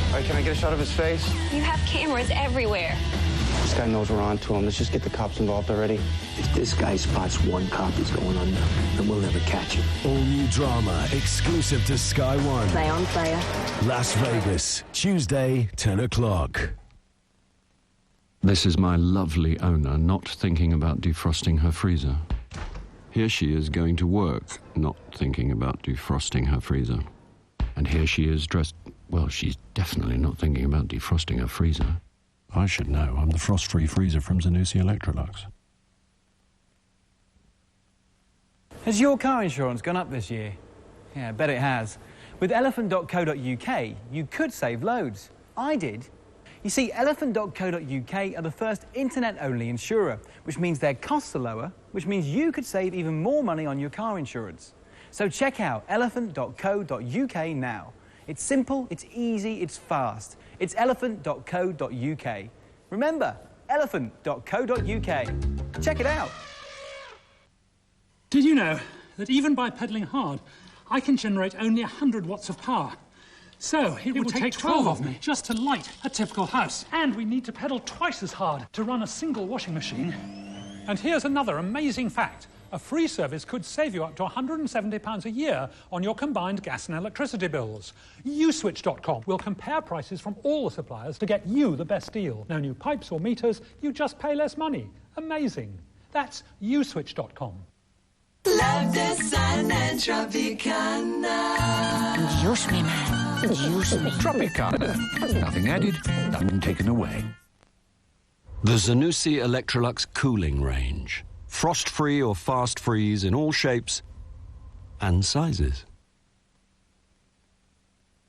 All right, can I get a shot of his face? You have cameras everywhere. This guy knows we're on to him. Let's just get the cops involved already. If this guy spots one cop, he's going under, then we'll never catch him. All new drama exclusive to Sky One. Play on, player. Las Vegas, Tuesday, 10 o'clock. This is my lovely owner not thinking about defrosting her freezer. Here she is going to work, not thinking about defrosting her freezer. And here she is dressed... Well, she's definitely not thinking about defrosting her freezer. I should know. I'm the frost-free freezer from Zanussi Electrolux. Has your car insurance gone up this year? Yeah, I bet it has. With elephant.co.uk, you could save loads. I did. You see, elephant.co.uk are the first internet-only insurer, which means their costs are lower, which means you could save even more money on your car insurance. So check out elephant.co.uk now. It's simple, it's easy, it's fast. It's elephant.co.uk. Remember, elephant.co.uk. Check it out. Did you know that even by pedalling hard, I can generate only 100 watts of power? So it would take 12 of me just to light a typical house. And we need to pedal twice as hard to run a single washing machine. And here's another amazing fact. A free service could save you up to £170 a year on your combined gas and electricity bills. Uswitch.com will compare prices from all the suppliers to get you the best deal. No new pipes or meters, you just pay less money. Amazing. That's Uswitch.com. Love the sun and Tropicana. Use me, man. Use me. Tropicana. Nothing added, nothing taken away. The Zanussi Electrolux cooling range. Frost-free or fast freeze in all shapes and sizes.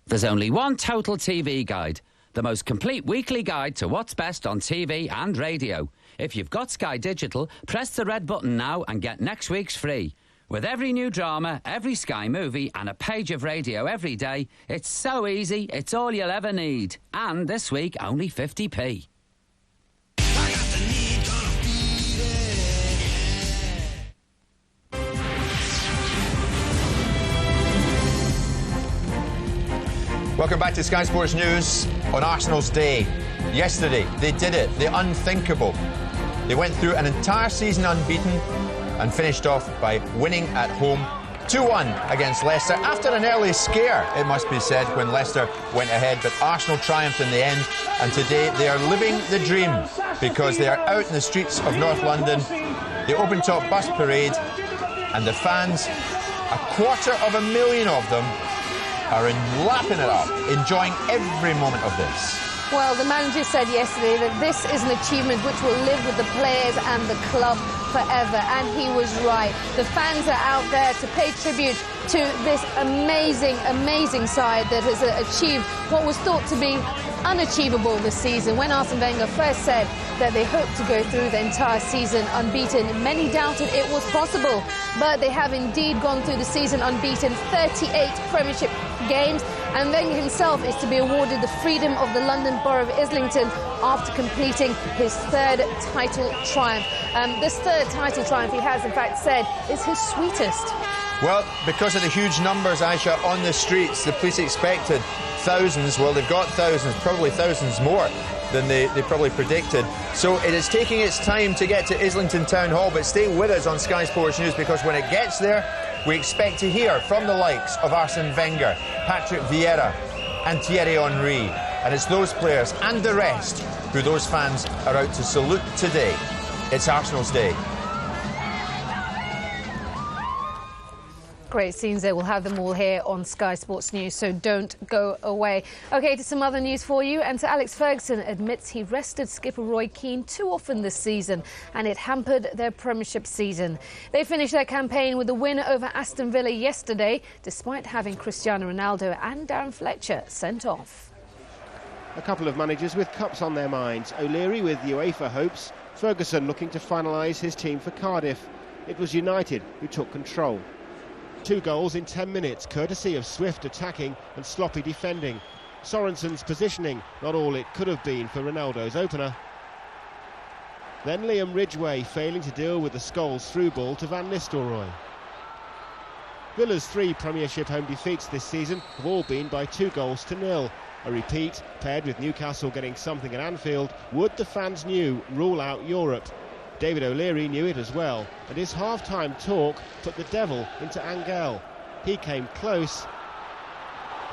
There's only one Total TV Guide, the most complete weekly guide to what's best on TV and radio. If you've got Sky Digital, press the red button now and get next week's free. With every new drama, every Sky movie and a page of radio every day, it's so easy, it's all you'll ever need. And this week, only 50p. Welcome back to Sky Sports News on Arsenal's day. Yesterday, they did it, the unthinkable. They went through an entire season unbeaten and finished off by winning at home 2-1 against Leicester after an early scare, it must be said, when Leicester went ahead. But Arsenal triumphed in the end, and today they are living the dream because they are out in the streets of North London, the open-top bus parade, and the fans, 250,000 of them, are lapping it up, enjoying every moment of this. Well, the manager said yesterday that this is an achievement which will live with the players and the club forever, and he was right. The fans are out there to pay tribute to this amazing, amazing side that has achieved what was thought to be unachievable this season. When Arsene Wenger first said that they hoped to go through the entire season unbeaten, many doubted it was possible, but they have indeed gone through the season unbeaten, 38 Premiership games, and Wenger himself is to be awarded the Freedom of the London Borough of Islington after completing his third title triumph. This third title triumph, he has in fact said, is his sweetest. Well, because of the huge numbers, Aisha, on the streets, the police expected thousands. Well, they've got thousands, probably thousands more than they probably predicted. So it is taking its time to get to Islington Town Hall, but stay with us on Sky Sports News, because when it gets there, we expect to hear from the likes of Arsene Wenger, Patrick Vieira and Thierry Henry. And it's those players and the rest who those fans are out to salute today. It's Arsenal's day. Great scenes there. We'll have them all here on Sky Sports News, so don't go away. OK, to some other news for you. And to Alex Ferguson admits he rested skipper Roy Keane too often this season, and it hampered their Premiership season. They finished their campaign with a win over Aston Villa yesterday, despite having Cristiano Ronaldo and Darren Fletcher sent off. A couple of managers with cups on their minds. O'Leary with UEFA hopes, Ferguson looking to finalise his team for Cardiff. It was United who took control. 2 goals in 10 minutes, courtesy of swift attacking and sloppy defending. Sorensen's positioning, not all it could have been for Ronaldo's opener. Then Liam Ridgway failing to deal with the Scholes through ball to Van Nistelrooy. Villa's 3 Premiership home defeats this season have all been by 2-0. A repeat, paired with Newcastle getting something at Anfield, would, the fans knew, rule out Europe. David O'Leary knew it as well, and his half-time talk put the devil into Angel. He came close,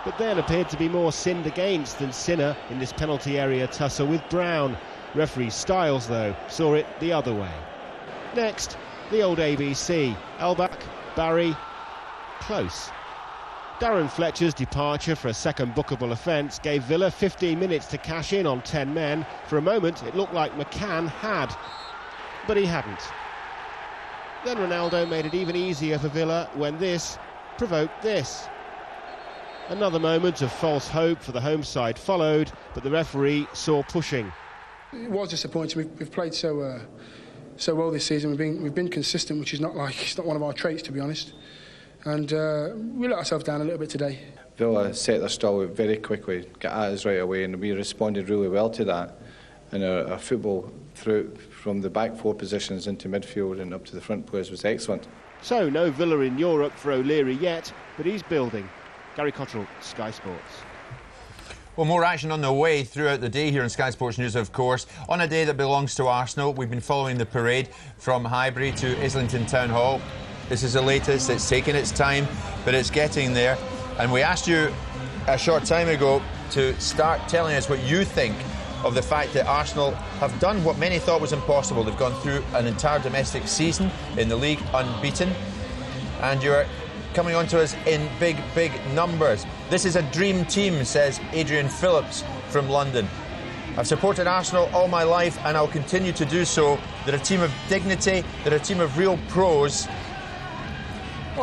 but then appeared to be more sinned against than sinner in this penalty area tussle with Brown. Referee Styles, though, saw it the other way. Next, the old ABC. Elbach, Barry, close. Darren Fletcher's departure for a second bookable offence gave Villa 15 minutes to cash in on 10 men. For a moment, it looked like McCann had, but he hadn't. Then Ronaldo made it even easier for Villa when this provoked this. Another moment of false hope for the home side followed, but the referee saw pushing. It was disappointing. We've played so well this season. We've been consistent, which is not it's not one of our traits, to be honest. And we let ourselves down a little bit today. Villa set their stall out very quickly, got at us right away, and we responded really well to that. And our football through from the back 4 positions into midfield and up to the front players was excellent. So no Villa in Europe for O'Leary yet, but he's building. Gary Cottrell, Sky Sports. Well, more action on the way throughout the day here in Sky Sports News, of course. On a day that belongs to Arsenal, we've been following the parade from Highbury to Islington Town Hall. This is the latest. It's taken its time, but it's getting there. And we asked you a short time ago to start telling us what you think of the fact that Arsenal have done what many thought was impossible. They've gone through an entire domestic season in the league unbeaten. And you're coming on to us in big, big numbers. This is a dream team, says Adrian Phillips from London. I've supported Arsenal all my life and I'll continue to do so. They're a team of dignity, they're a team of real pros.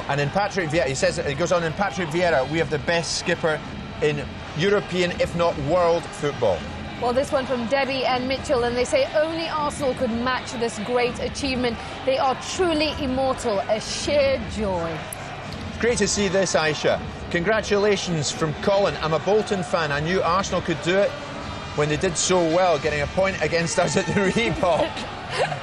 And in Patrick Vieira, he goes on, in Patrick Vieira, we have the best skipper in European, if not world, football. Well, this one from Debbie and Mitchell, and they say only Arsenal could match this great achievement. They are truly immortal, a sheer joy. Great to see this, Aisha. Congratulations from Colin. I'm a Bolton fan. I knew Arsenal could do it when they did so well, getting a point against us at the Reebok.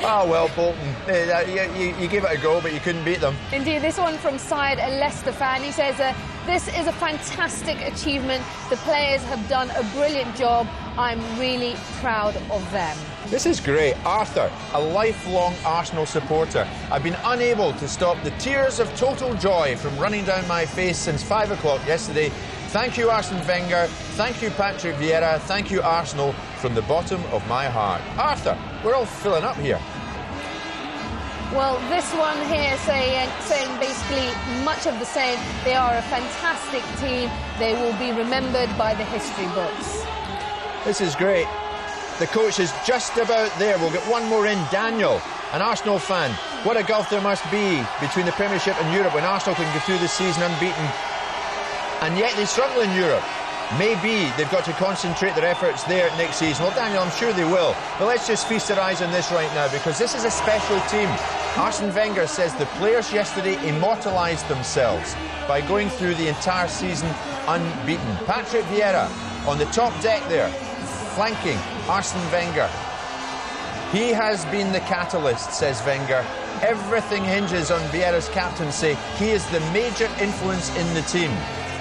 Oh, well, Bolton, you gave it a go, but you couldn't beat them. Indeed, this one from Syed, a Leicester fan. He says, this is a fantastic achievement. The players have done a brilliant job. I'm really proud of them. This is great. Arthur, a lifelong Arsenal supporter. I've been unable to stop the tears of total joy from running down my face since 5 o'clock yesterday. Thank you, Arsene Wenger. Thank you, Patrick Vieira. Thank you, Arsenal, from the bottom of my heart. Arthur, we're all filling up here. Well, this one here saying basically much of the same. They are a fantastic team. They will be remembered by the history books. This is great. The coach is just about there. We'll get one more in. Daniel, an Arsenal fan. What a gulf there must be between the Premiership and Europe when Arsenal can go through the season unbeaten. And yet they struggle in Europe. Maybe they've got to concentrate their efforts there next season. Well, Daniel, I'm sure they will. But let's just feast our eyes on this right now, because this is a special team. Arsene Wenger says the players yesterday immortalised themselves by going through the entire season unbeaten. Patrick Vieira on the top deck there, flanking Arsene Wenger. He has been the catalyst, says Wenger. Everything hinges on Vieira's captaincy. He is the major influence in the team.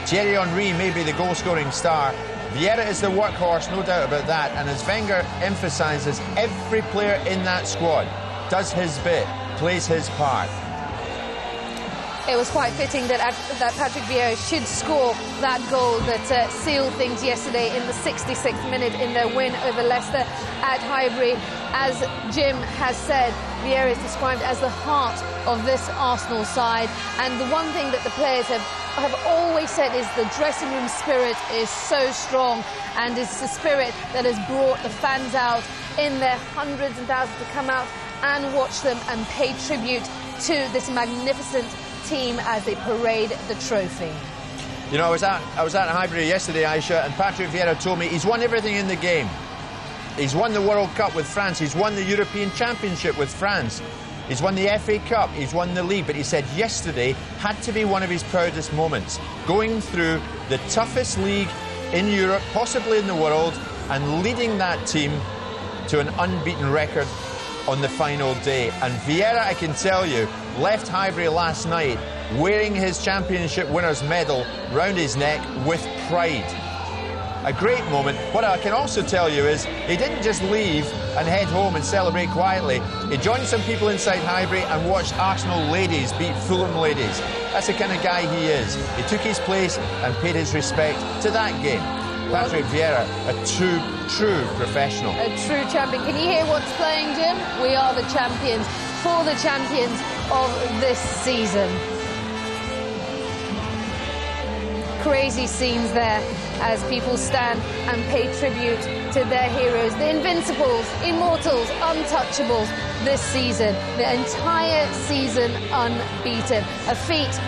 Thierry Henry may be the goal-scoring star. Vieira is the workhorse, no doubt about that. And as Wenger emphasises, every player in that squad does his bit, plays his part. It was quite fitting that Patrick Vieira should score that goal that sealed things yesterday in the 66th minute in their win over Leicester at Highbury. As Jim has said, Vieira is described as the heart of this Arsenal side. And the one thing that the players have always said is the dressing room spirit is so strong, and it's the spirit that has brought the fans out in their hundreds and thousands to come out and watch them and pay tribute to this magnificent team as they parade the trophy. You know, I was at Highbury yesterday, Aisha, and Patrick Vieira told me he's won everything in the game. He's won the World Cup with France, he's won the European Championship with France, he's won the FA Cup, he's won the league, but he said yesterday had to be one of his proudest moments, going through the toughest league in Europe, possibly in the world, and leading that team to an unbeaten record on the final day. And Vieira, I can tell you, left Highbury last night wearing his championship winner's medal round his neck with pride. A great moment. What I can also tell you is he didn't just leave and head home and celebrate quietly. He joined some people inside Highbury and watched Arsenal ladies beat Fulham ladies. That's the kind of guy he is. He took his place and paid his respect to that game. Patrick Vieira, a true professional. A true champion. Can you hear what's playing, Jim? We are the champions, for the champions of this season. Crazy scenes there as people stand and pay tribute to their heroes, the Invincibles, Immortals, Untouchables this season. The entire season unbeaten. A feat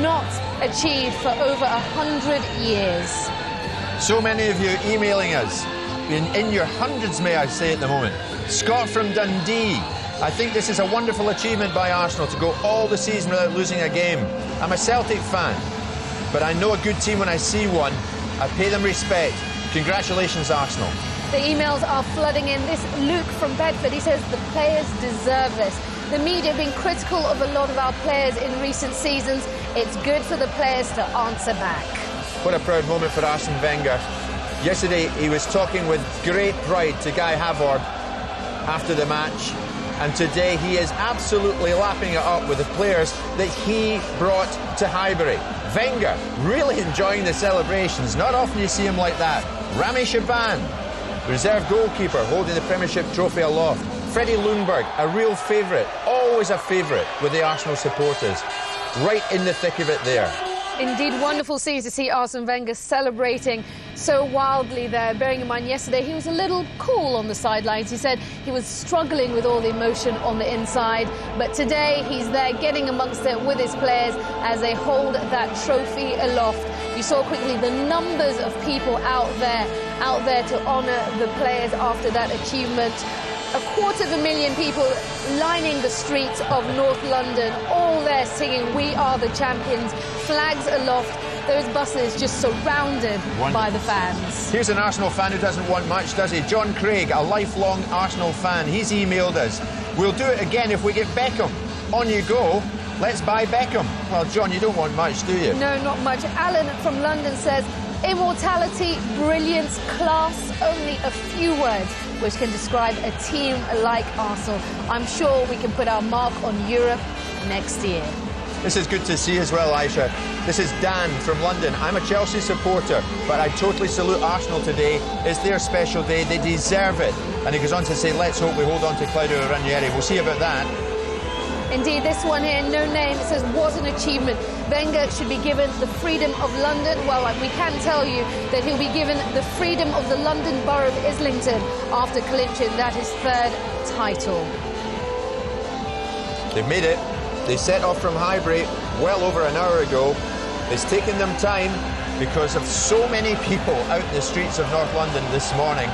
not achieved for over 100 years. So many of you emailing us, in your hundreds, may I say, at the moment. Scott from Dundee. I think this is a wonderful achievement by Arsenal to go all the season without losing a game. I'm a Celtic fan, but I know a good team when I see one. I pay them respect. Congratulations, Arsenal. The emails are flooding in. This Luke from Bedford, he says the players deserve this. The media have been critical of a lot of our players in recent seasons. It's good for the players to answer back. What a proud moment for Arsene Wenger. Yesterday he was talking with great pride to Guy Havard after the match, and today he is absolutely lapping it up with the players that he brought to Highbury. Wenger really enjoying the celebrations. Not often you see him like that. Rami Shaban, reserve goalkeeper, holding the Premiership trophy aloft. Freddie Ljungberg, a real favourite, always a favourite with the Arsenal supporters. Right in the thick of it there. Indeed, wonderful scenes to see Arsene Wenger celebrating so wildly there. Bearing in mind, yesterday he was a little cool on the sidelines. He said he was struggling with all the emotion on the inside. But today he's there getting amongst it with his players as they hold that trophy aloft. You saw quickly the numbers of people out there to honour the players after that achievement. 250,000 people lining the streets of North London, all there singing "We Are the Champions," flags aloft. Those buses just surrounded by the fans. Here's an Arsenal fan who doesn't want much, does he? John Craig, a lifelong Arsenal fan. He's emailed us. We'll do it again if we get Beckham. On you go. Let's buy Beckham. Well, John, you don't want much, do you? No, not much. Alan from London says, immortality, brilliance, class, only a few words which can describe a team like Arsenal. I'm sure we can put our mark on Europe next year. This is good to see as well, Aisha. This is Dan from London. I'm a Chelsea supporter, but I totally salute Arsenal today. It's their special day. They deserve it. And he goes on to say, let's hope we hold on to Claudio Ranieri. We'll see about that. Indeed, this one here, no name, it says, was an achievement. Wenger should be given the freedom of London. Well, we can tell you that he'll be given the freedom of the London Borough of Islington after clinching that his third title. They've made it. They set off from Highbury well over an hour ago. It's taken them time because of so many people out in the streets of North London this morning.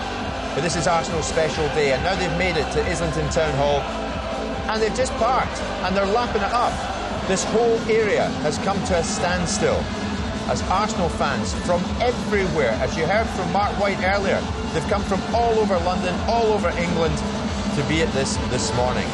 But this is Arsenal's special day, and now they've made it to Islington Town Hall. And they've just parked, and they're lapping it up. This whole area has come to a standstill as Arsenal fans from everywhere, as you heard from Mark White earlier, they've come from all over London, all over England to be at this morning.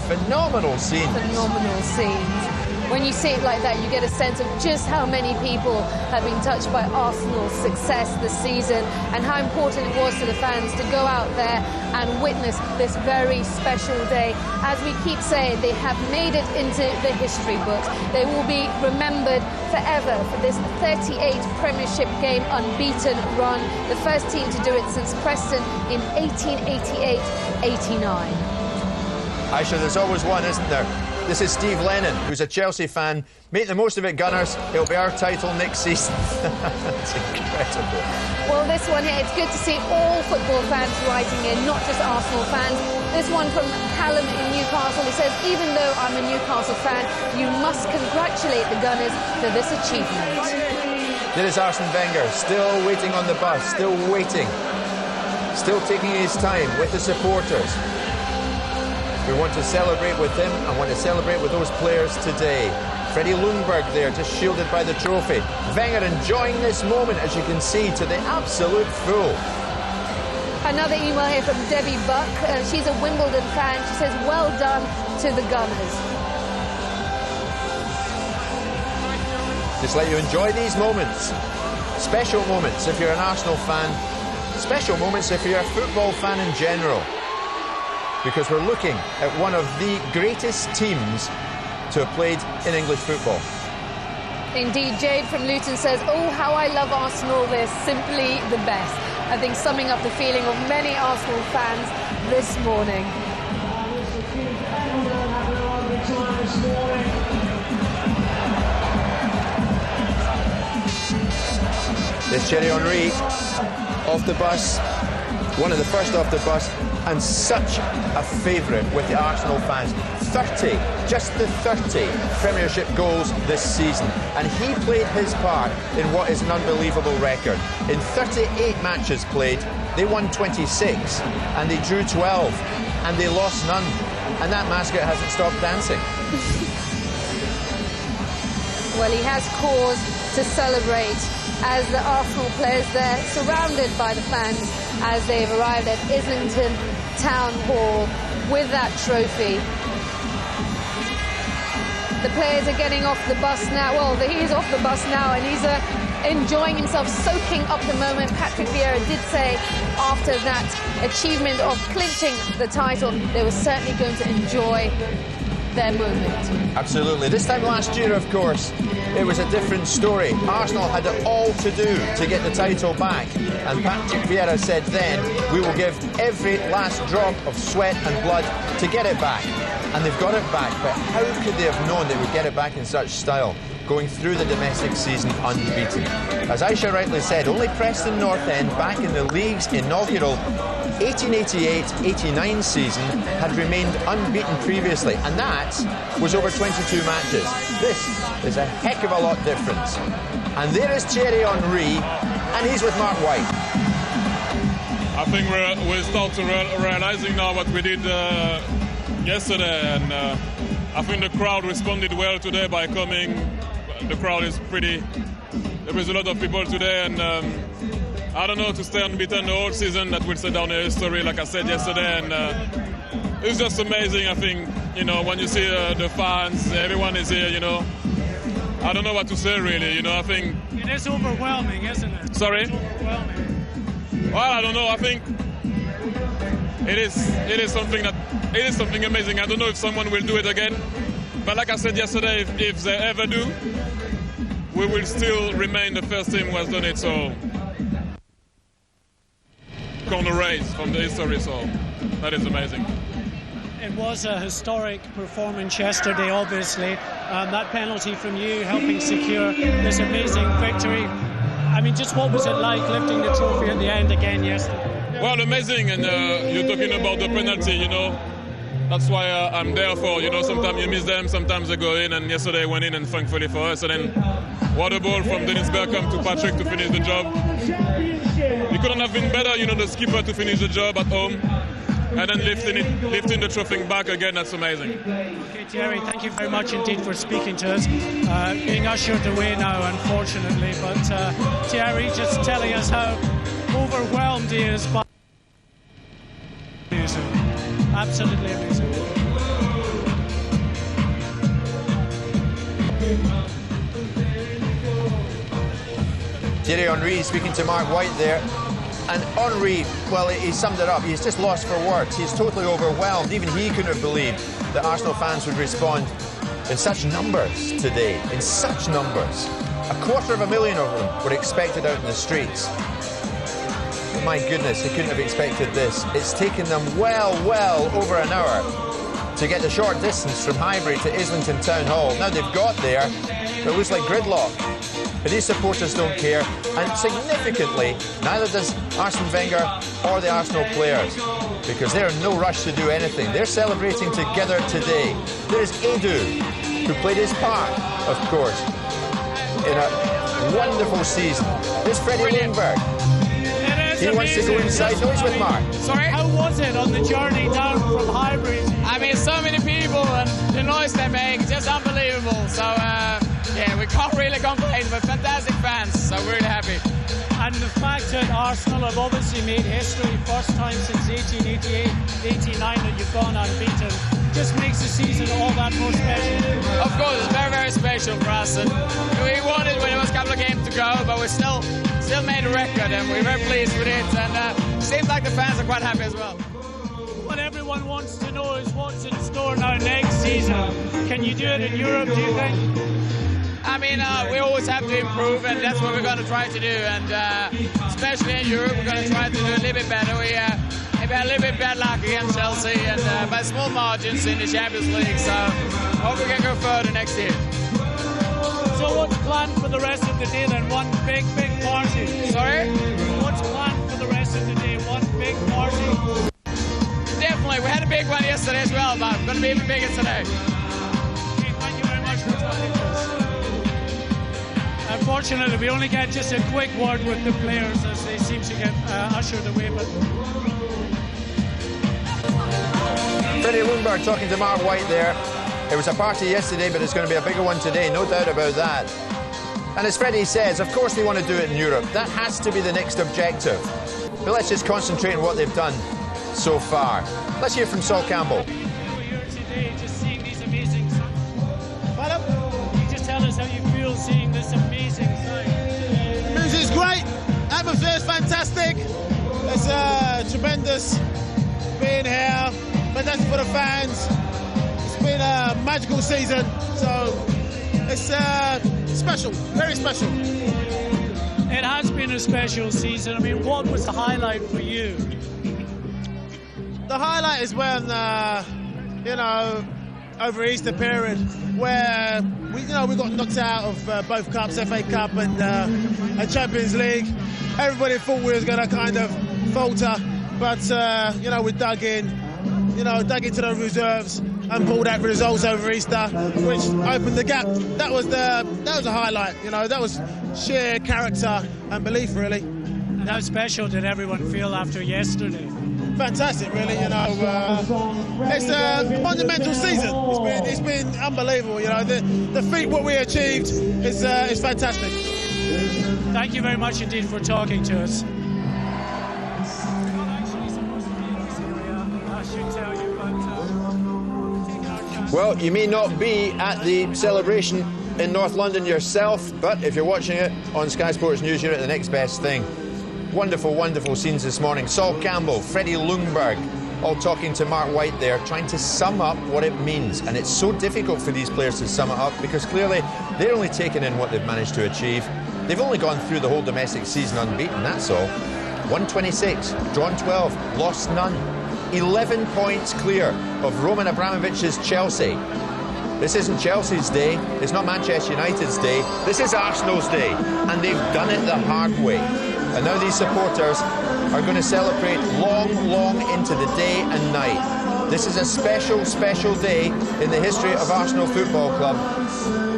Phenomenal scenes. Phenomenal scenes. When you see it like that, you get a sense of just how many people have been touched by Arsenal's success this season and how important it was to the fans to go out there and witness this very special day. As we keep saying, they have made it into the history books. They will be remembered forever for this 38 Premiership game unbeaten run, the first team to do it since Preston in 1888-89. Aisha, there's always one, isn't there? This is Steve Lennon, who's a Chelsea fan. Make the most of it, Gunners. It'll be our title next season. That's incredible. Well, this one here, it's good to see all football fans writing in, not just Arsenal fans. This one from Callum in Newcastle. He says, even though I'm a Newcastle fan, you must congratulate the Gunners for this achievement. There is Arsene Wenger, still waiting on the bus, still waiting. Still taking his time with the supporters. We want to celebrate with him and want to celebrate with those players today. Freddie Ljungberg there, just shielded by the trophy. Wenger enjoying this moment, as you can see, to the absolute full. Another email here from Debbie Buck. She's a Wimbledon fan. She says, well done to the Gunners. just let you enjoy these moments. Special moments if you're an Arsenal fan. Special moments if you're a football fan in general. Because we're looking at one of the greatest teams to have played in English football. Indeed, Jade from Luton says, oh, how I love Arsenal, they're simply the best. I think summing up the feeling of many Arsenal fans this morning. There's Thierry Henry off the bus, one of the first off the bus, and such a favourite with the Arsenal fans. 30, just the 30 Premiership goals this season. And he played his part in what is an unbelievable record. In 38 matches played, they won 26, and they drew 12, and they lost none. And that mascot hasn't stopped dancing. Well, he has cause to celebrate as the Arsenal players there, surrounded by the fans as they've arrived at Islington Town Hall with that trophy. The players are getting off the bus now. Well, he's off the bus now and he's enjoying himself, soaking up the moment. Patrick Vieira did say after that achievement of clinching the title, they were certainly going to enjoy their moment. Absolutely. This time last year, of course, it was a different story. Arsenal had it all to do to get the title back. And Patrick Vieira said then, we will give every last drop of sweat and blood to get it back. And they've got it back, but how could they have known they would get it back in such style, going through the domestic season unbeaten? As Aisha rightly said, only Preston North End, back in the league's inaugural 1888-89 season, had remained unbeaten previously, and that was over 22 matches. This is a heck of a lot different. And there is Thierry Henry, and he's with Mark White. I think we're starting to realizing now what we did yesterday, and I think the crowd responded well today by coming. The crowd is pretty. There is a lot of people today, and I don't know, to stay unbeaten the whole season, that will set down a history, like I said yesterday, and it's just amazing. I think, you know, when you see the fans, everyone is here, you know. I don't know what to say, really, you know. I think it is overwhelming, isn't it? Sorry? It's overwhelming. Well, I don't know. I think it is something amazing. I don't know if someone will do it again, but like I said yesterday, if they ever do, we will still remain the first team who has done it. So corner race from the history, so that is amazing. It was a historic performance yesterday, obviously. That penalty from you helping secure this amazing victory. I mean, just what was it like lifting the trophy at the end again yesterday? Well, amazing, and you're talking about the penalty, you know. That's why I'm there for, you know, sometimes you miss them, sometimes they go in, and yesterday went in, and thankfully for us. And then what a ball from Dennis Bergkamp to Patrick to finish the job. It couldn't have been better, you know, the skipper to finish the job at home, and then lifting the trophy back again. That's amazing. Okay, Thierry, thank you very much indeed for speaking to us. Being ushered away now, unfortunately, but Thierry just telling us how overwhelmed he is by amazing. Absolutely amazing. Thierry Henry speaking to Mark White there. And Henry, well, he summed it up. He's just lost for words. He's totally overwhelmed. Even he couldn't have believed that Arsenal fans would respond in such numbers today. In such numbers. 250,000 of them were expected out in the streets. But my goodness, they couldn't have expected this. It's taken them well over an hour to get the short distance from Highbury to Islington Town Hall. Now they've got there, it looks like gridlock. But these supporters don't care, and significantly, neither does Arsene Wenger or the Arsenal players, because they're in no rush to do anything. They're celebrating together today. There's Edu, who played his part, of course, in a wonderful season. There's Freddie Ljungberg. He wants to go inside. No, he's with Mark. Sorry? How was it on the journey down from Highbury? I mean, so many people and the noise they make, just unbelievable. So, yeah, we can't really complain, but fantastic fans, so we're really happy. And the fact that Arsenal have obviously made history, first time since 1888-89 that you've gone unbeaten. just makes the season all that more special. Of course, it's very, very special for us. And we won it when there was a couple of games to go, but we still made a record, and we're very pleased with it. And seems like the fans are quite happy as well. What everyone wants to know is what's in store now next season. Can you do it in Europe, do you think? I mean, we always have to improve, and that's what we're going to try to do. And especially in Europe, we're going to try to do a little bit better. We maybe had a little bit bad luck against Chelsea, and by small margins in the Champions League. So hope we can go further next year. So what's planned for the rest of the day then? One big party. Sorry? What's planned for the rest of the day? One big party. Definitely. We had a big one yesterday as well, but going to be even bigger today. Okay, thank you very much for talking to us. Unfortunately, we only get just a quick word with the players as they seem to get ushered away. But Freddie Ljungberg talking to Mark White there. It was a party yesterday, but it's going to be a bigger one today, no doubt about that. And as Freddie says, of course they want to do it in Europe. That has to be the next objective. But let's just concentrate on what they've done so far. Let's hear from Sol Campbell. You were here today just seeing these amazing... Can you just tell us how you feel seeing this amazing side? Music's great. Atmosphere's fantastic. It's tremendous being here. Fantastic for the fans. It's been a magical season, so it's special, very special. It has been a special season. I mean, what was the highlight for you? The highlight is when, over Easter period, where we got knocked out of both cups, FA Cup and Champions League. Everybody thought we was going to kind of falter, but we dug into the reserves and pulled out results over Easter, which opened the gap. That was a highlight. That was sheer character and belief, really. And how special did everyone feel after yesterday? Fantastic, really. It's a monumental season. It's been unbelievable. The feat what we achieved is fantastic. Thank you very much indeed for talking to us. Well, you may not be at the celebration in North London yourself, but if you're watching it on Sky Sports News, you're at the next best thing. Wonderful, wonderful scenes this morning. Sol Campbell, Freddie Ljungberg, all talking to Mark White there, trying to sum up what it means. And it's so difficult for these players to sum it up because clearly they're only taking in what they've managed to achieve. They've only gone through the whole domestic season unbeaten, that's all. 126, drawn 12, lost none. 11 points clear of Roman Abramovich's Chelsea. This isn't Chelsea's day, it's not Manchester United's day, this is Arsenal's day, and they've done it the hard way. And now these supporters are going to celebrate long, long into the day and night. This is a special, special day in the history of Arsenal Football Club.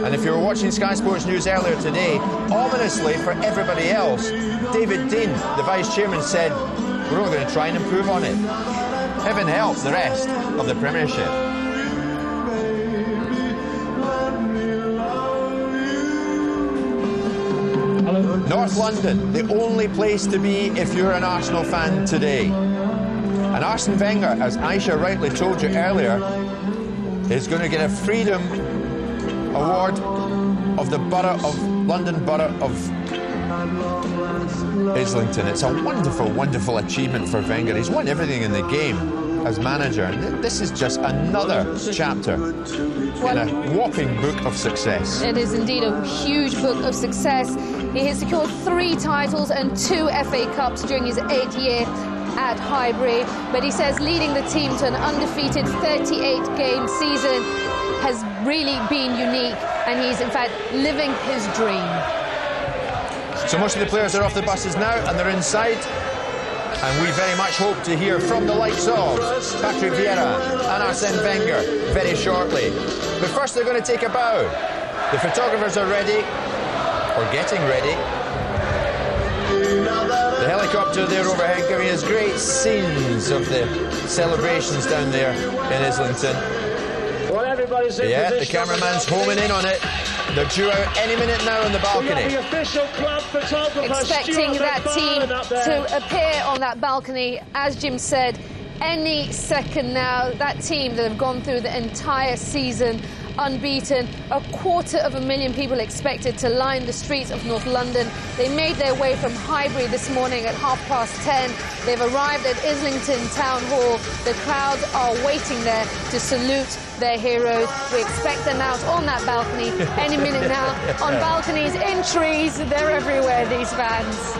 And if you were watching Sky Sports News earlier today, ominously for everybody else, David Dein, the Vice Chairman, said, we're only going to try and improve on it. Heaven help the rest of the Premiership. North London, the only place to be if you're an Arsenal fan today. And Arsene Wenger, as Aisha rightly told you earlier, is going to get a Freedom Award of the London Borough of Islington. It's a wonderful, wonderful achievement for Wenger. He's won everything in the game as manager, and this is just another chapter in a whopping book of success. It is indeed a huge book of success. He has secured 3 titles and 2 FA Cups during his 8th year at Highbury, but he says leading the team to an undefeated 38-game season has really been unique, and he's in fact living his dream. So most of the players are off the buses now and they're inside, and we very much hope to hear from the likes of Patrick Vieira and Arsene Wenger very shortly. But first they're going to take a bow. The photographers are ready, or getting ready. The helicopter there overhead giving us great scenes of the celebrations down there in Islington. Well, everybody's in yeah, the position. cameraman's homing in on it. They're due out any minute now on the balcony. The official club photographer expecting that team to appear on that balcony. As Jim said, any second now. That team that have gone through the entire season unbeaten, 250,000 people expected to line the streets of North London. They made their way from Highbury this morning at 10:30. They've arrived at Islington Town Hall. The crowds are waiting there to salute their heroes. We expect them out on that balcony any minute now. On balconies, in trees, they're everywhere, these fans.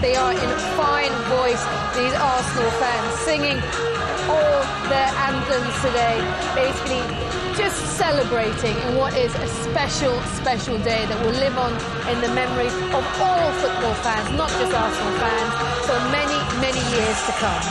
They are in fine voice, these Arsenal fans, singing all their anthems today, basically just celebrating in what is a special, special day that will live on in the memories of all football fans, not just Arsenal fans, for many, many years to come.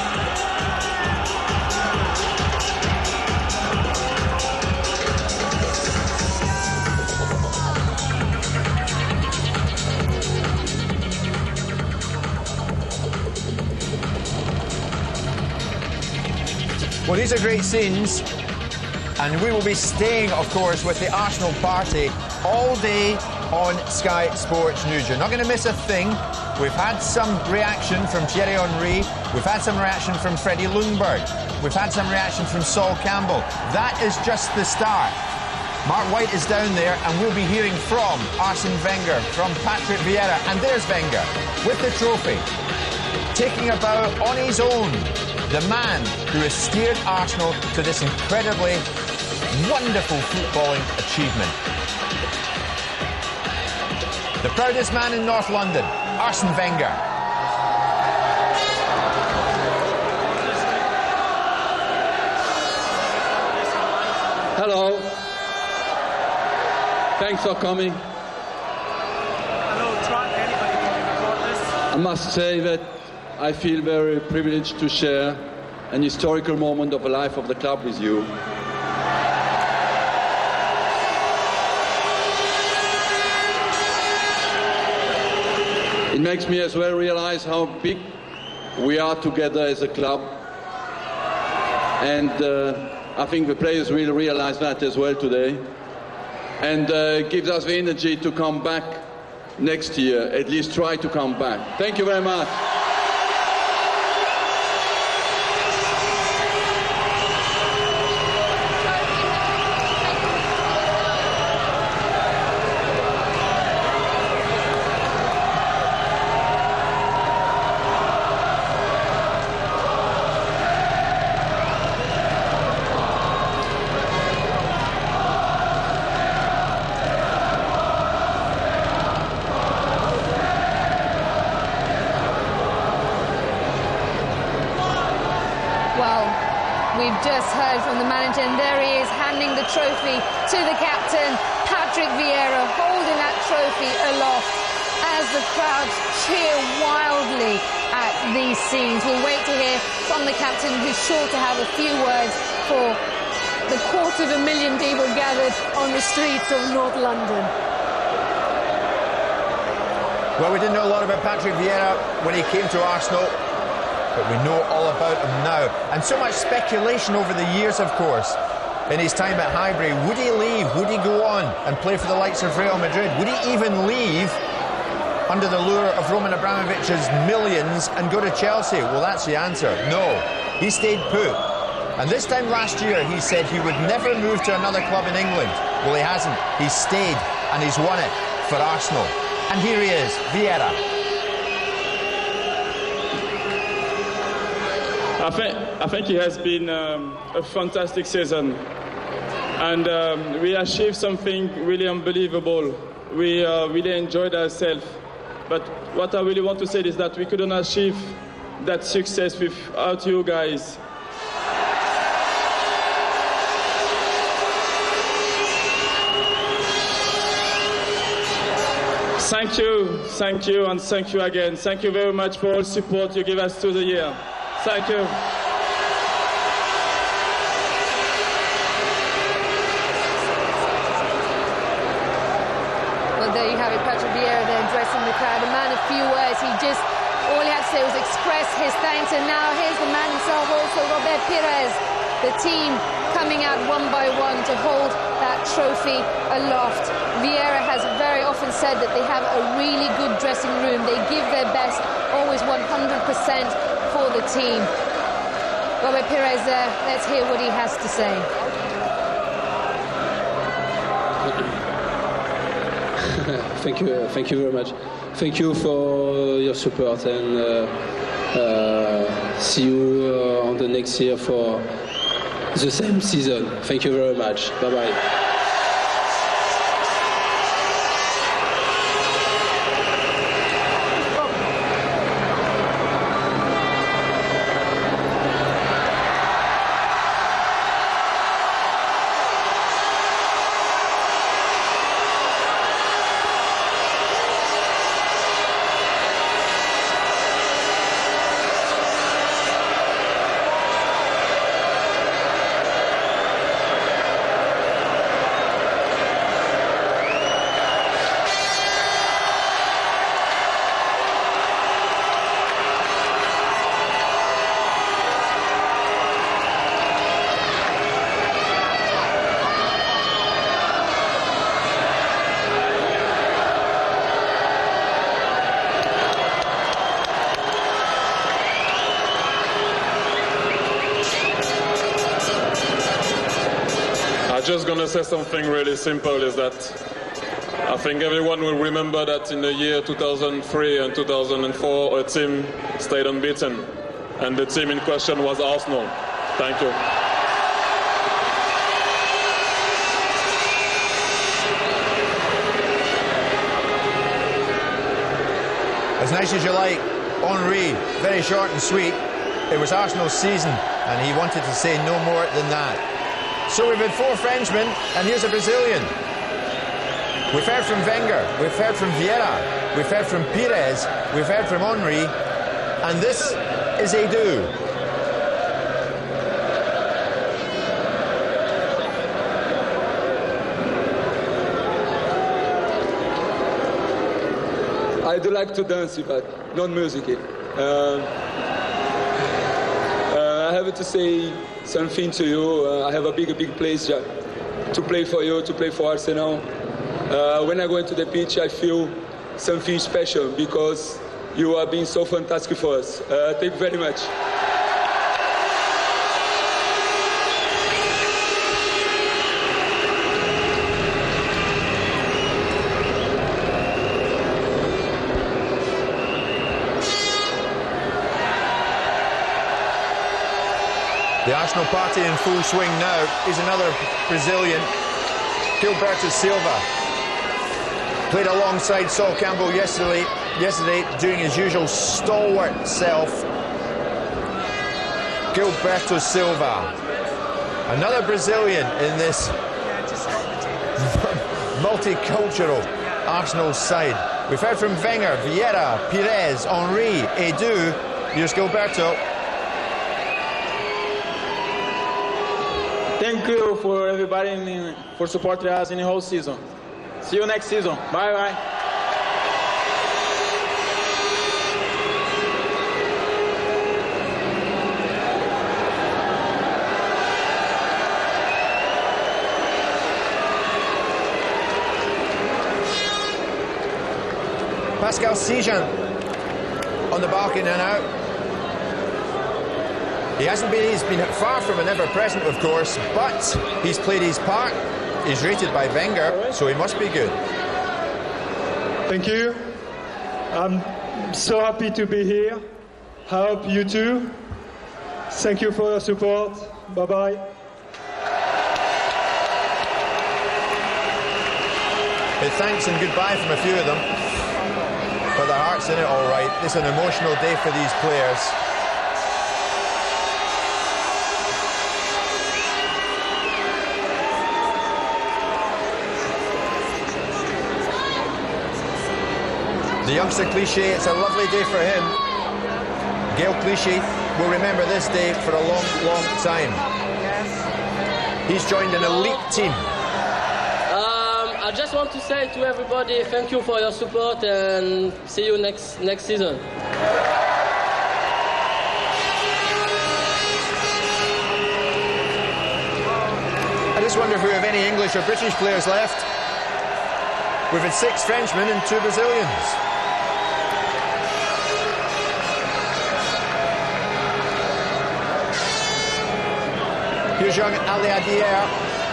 Well, these are great scenes, and we will be staying, of course, with the Arsenal party all day on Sky Sports News. You're not going to miss a thing. We've had some reaction from Thierry Henry. We've had some reaction from Freddie Ljungberg. We've had some reaction from Sol Campbell. That is just the start. Mark White is down there, and we'll be hearing from Arsene Wenger, from Patrick Vieira, and there's Wenger with the trophy, taking a bow on his own. The man who has steered Arsenal to this incredibly wonderful footballing achievement. The proudest man in North London, Arsene Wenger. Hello. Thanks for coming. I must say that I feel very privileged to share an historical moment of the life of the club with you. It makes me as well realize how big we are together as a club, and I think the players will realize that as well today, and gives us the energy to come back next year, at least try to come back. Thank you very much. We've just heard from the manager, and there he is handing the trophy to the captain, Patrick Vieira, holding that trophy aloft as the crowd cheer wildly at these scenes. We'll wait to hear from the captain, who's sure to have a few words for the 250,000 people gathered on the streets of North London. Well, we didn't know a lot about Patrick Vieira when he came to Arsenal, but we know all about him now. And so much speculation over the years, of course, in his time at Highbury. Would he leave? Would he go on and play for the likes of Real Madrid? Would he even leave under the lure of Roman Abramovich's millions and go to Chelsea? Well, that's the answer. No. He stayed put. And this time last year, he said he would never move to another club in England. Well, he hasn't. He's stayed and he's won it for Arsenal. And here he is, Vieira. I think it has been a fantastic season, and we achieved something really unbelievable. We really enjoyed ourselves, but what I really want to say is that we couldn't achieve that success without you guys. Thank you, and thank you again. Thank you very much for all support you give us through the year. Thank you. Well, there you have it, Patrick Vieira there addressing the crowd. A man of few words. All he had to say was express his thanks. And now here's the man himself also, Robert Pires. The team coming out one by one to hold that trophy aloft. Vieira has very often often said that they have a really good dressing room. They give their best, always 100% for the team. Robert Pires there, let's hear what he has to say. Thank you very much. Thank you for your support, and see you on the next year for the same season. Thank you very much. Bye-bye. Just going to say something really simple, is that I think everyone will remember that in the year 2003 and 2004 a team stayed unbeaten, and the team in question was Arsenal. Thank you. As nice as you like, Henry, very short and sweet. It was Arsenal's season and he wanted to say no more than that. So we've had 4 Frenchmen, and here's a Brazilian. We've heard from Wenger, we've heard from Vieira, we've heard from Pires, we've heard from Henry, and this is Edu. I do like to dance, but not music. I have to say something to you. I have a big place to play for you, to play for Arsenal. When I go into the pitch, I feel something special because you are being so fantastic for us. Thank you very much. The Arsenal party in full swing now is another Brazilian, Gilberto Silva. Played alongside Sol Campbell yesterday doing his usual stalwart self. Gilberto Silva. Another Brazilian in this multicultural Arsenal side. We've heard from Wenger, Vieira, Pires, Henry, Edu. Here's Gilberto. Thank you for everybody for supporting us in the whole season. See you next season. Bye bye. Pascal Sijan on the balcony now. He's been far from an ever-present, of course, but he's played his part. He's rated by Wenger, so he must be good. Thank you. I'm so happy to be here. I hope you too. Thank you for your support. Bye-bye. A thanks and goodbye from a few of them. But their heart's in it all right. It's an emotional day for these players. The youngster Clichy, it's a lovely day for him. Gael Clichy will remember this day for a long, long time. He's joined an elite team. I just want to say to everybody, thank you for your support and see you next season. I just wonder if we have any English or British players left. We've had 6 Frenchmen and 2 Brazilians. Here's young Ali Adier,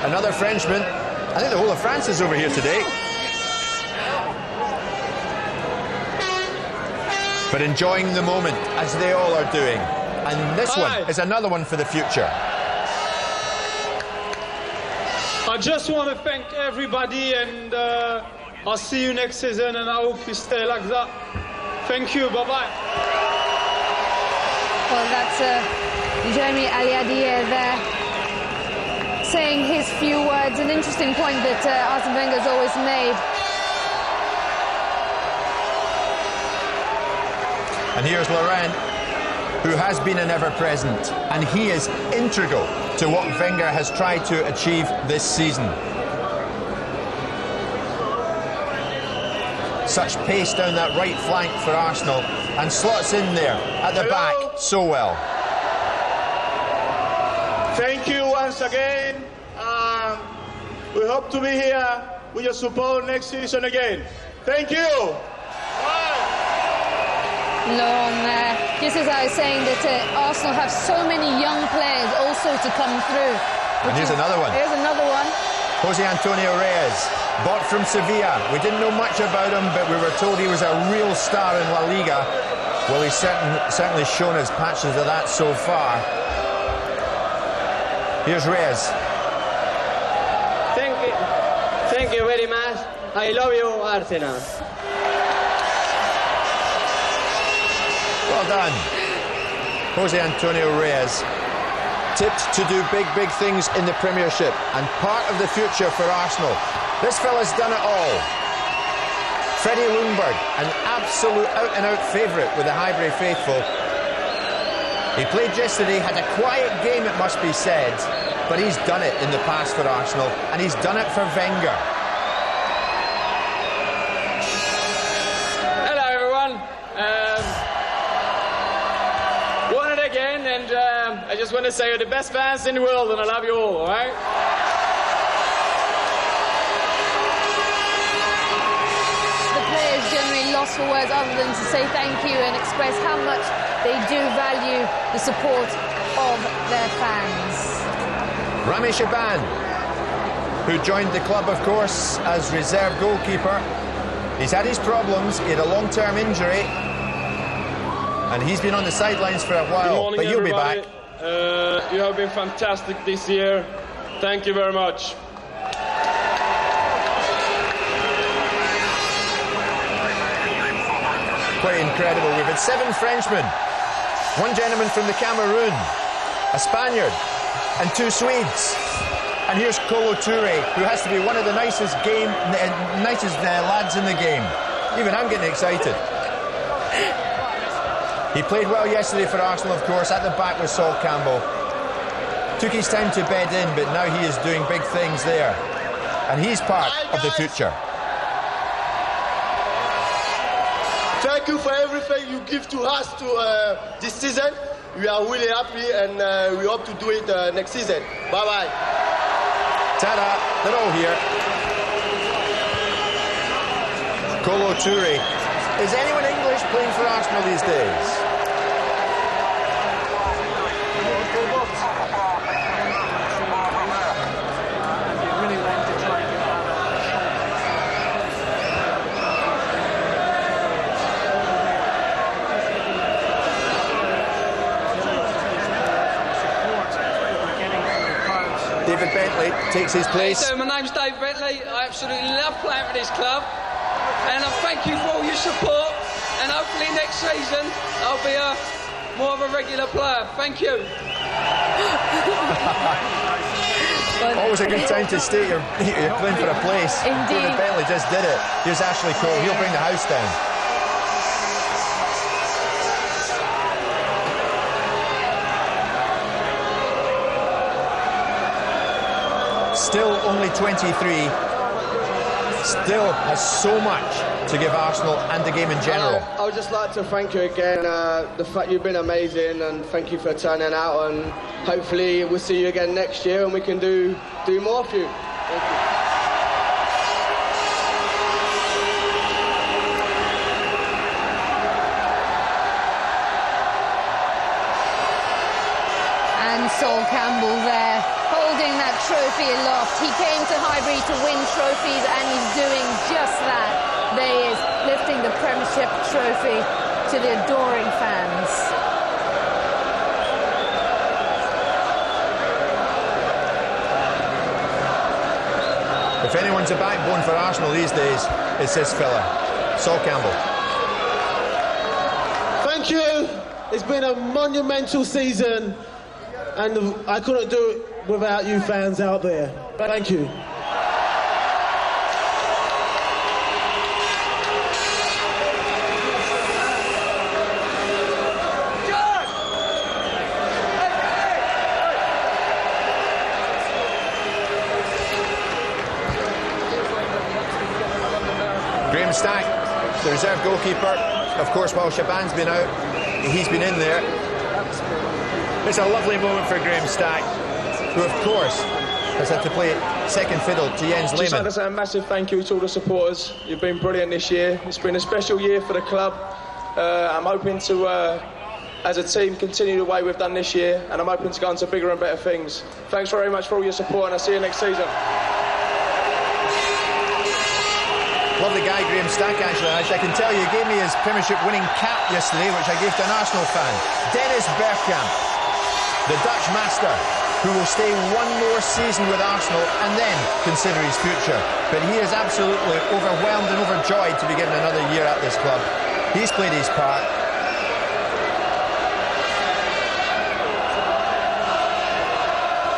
another Frenchman. I think the whole of France is over here today. But enjoying the moment, as they all are doing. And this one is another one for the future. I just want to thank everybody, and I'll see you next season, and I hope you stay like that. Thank you, bye-bye. Well, that's Jeremy Aliadier there, saying his few words. An interesting point that Arsene Wenger's always made. And here's Laurent, who has been an ever-present, and he is integral to what Wenger has tried to achieve this season. Such pace down that right flank for Arsenal, and slots in there at the back so well. Thank you once again. We hope to be here with your support next season again. Thank you. Laurent, just as I was saying that Arsenal have so many young players also to come through. And here's another one. Here's another one. Jose Antonio Reyes, bought from Sevilla. We didn't know much about him, but we were told he was a real star in La Liga. Well, he's certainly shown us patches of that so far. Here's Reyes. Thank you very much. I love you, Arsenal. Well done. Jose Antonio Reyes, tipped to do big things in the Premiership and part of the future for Arsenal. This fella's done it all. Freddie Ljungberg, an absolute out-and-out favourite with the Highbury faithful. He played yesterday, had a quiet game, it must be said, but he's done it in the past for Arsenal, and he's done it for Wenger. Hello, everyone. Won it again, and I just want to say you're the best fans in the world, and I love you all right? The players generally lost for words other than to say thank you and express how much they do value the support of their fans. Rami Shaban, who joined the club, of course, as reserve goalkeeper. He's had his problems, he had a long-term injury, and he's been on the sidelines for a while, Good morning, but he'll everybody. be back. You have been fantastic this year. Thank you very much. Quite incredible. We've had 7 Frenchmen, 1 gentleman from the Cameroon, a Spaniard, and 2 Swedes. And here's Kolo Touré, who has to be one of the nicest lads in the game. Even I'm getting excited. He played well yesterday for Arsenal, of course. At the back was Sol Campbell. Took his time to bed in, but now he is doing big things there. And he's part of the future. Thank you for everything you give to us this season. We are really happy, and we hope to do it next season. Bye-bye. Ta-da, they're all here. Kolo Touré. Is anyone English playing for Arsenal these days? David Bentley takes his place. So my name's Dave Bentley. I absolutely love playing for this club, and I thank you for all your support. And hopefully next season I'll be more of a regular player. Thank you. Always a good time to state you're playing for a place. Indeed. David Bentley just did it. Here's Ashley Cole. He'll bring the house down. Still only 23. Still has so much to give Arsenal and the game in general. I would just like to thank you again. The fact you've been amazing, and thank you for turning out. And hopefully we'll see you again next year, and we can do more for you. Thank you. Campbell there, holding that trophy aloft. He came to Highbury to win trophies, and he's doing just that. There he is, lifting the Premiership trophy to the adoring fans. If anyone's a backbone for Arsenal these days, it's this fella, Sol Campbell. Thank you. It's been a monumental season, and I couldn't do it without you fans out there. Thank you. Graham Stack, the reserve goalkeeper. Of course, while Shaban's been out, he's been in there. It's a lovely moment for Graham Stack, who, of course, has had to play second fiddle to Jens Just like Lehmann. to say a massive thank you to all the supporters. You've been brilliant this year. It's been a special year for the club. I'm hoping to, as a team, continue the way we've done this year, and I'm hoping to go on to bigger and better things. Thanks very much for all your support, and I'll see you next season. Lovely guy, Graham Stack, actually. I can tell you, he gave me his Premiership winning cap yesterday, which I gave to an Arsenal fan. Dennis Bergkamp, the Dutch master, who will stay one more season with Arsenal and then consider his future. But he is absolutely overwhelmed and overjoyed to be given another year at this club. He's played his part.